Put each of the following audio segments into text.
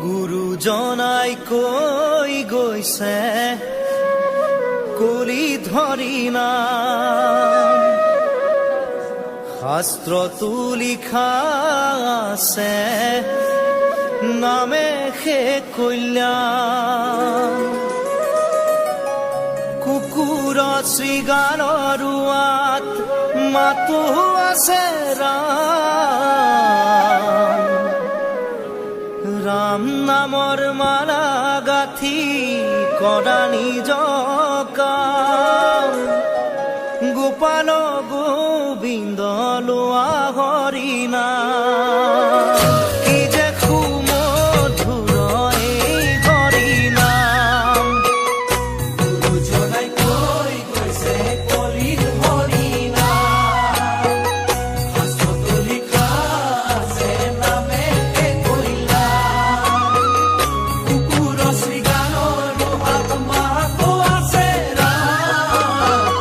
গুৰুজনাই কৈ গৈছে কলি ধৰি নাম, শাস্ত্ৰতো লিখা আছে নামে সে কল্যাণ। কুকুৰ শৃগালৰ ৰোৱাত মাতো আছে ৰাম, ৰাম নামৰ মালা গাঁঠি কৰা নিজ কাম। গোপাল গোবিন্দ লোৱা হৰি নাম, কি যে সুমধুৰ এই হৰি নাম। গুৰুজনাই কৈ গৈছে কলিত হৰি নাম, শাস্ত্ৰতো লিখা আছে নামে সে কল্যাণ। কুকুৰ শৃগালৰ ৰোৱাত মাতো আছে ৰাম,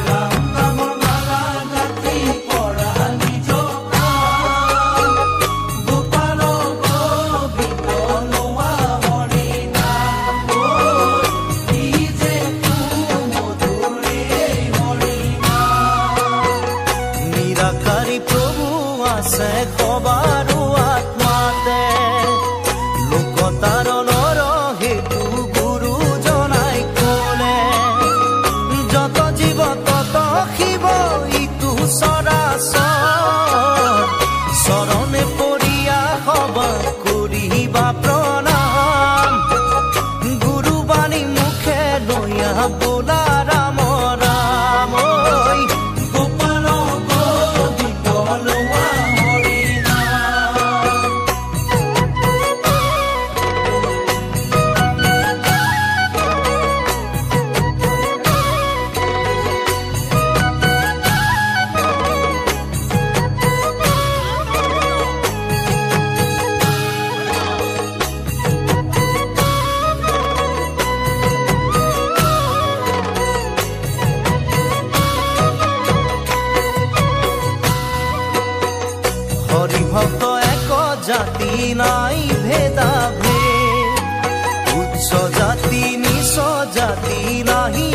ৰাম নামৰ মালা গাঁঠি কৰা নিজ কাম। গোপাল গোবিন্দ লোৱা হৰি নাম, কি যে সুমধুৰ এই হৰি নাম। নিৰাকাৰী প্ৰভু আছে সবাৰো আত্মাতে, লোকতাৰণৰ হেতু গুৰুজনাই ক'লে। যত জীৱ তত শিৱ ইটো চৰাচৰ, চৰণে পৰিয়া সবা কৰিবা প্ৰণাম। গুৰুবাণী মুখে লৈয়া বোলা ৰাম ৰাম, ঐ গোপাল গোবিন্দ লোৱা হৰি নাম। হৰি ভক্ত এক জাতি নাই ভেদা ভেদ, উচ্চ জাতি নিচ জাতি নাহি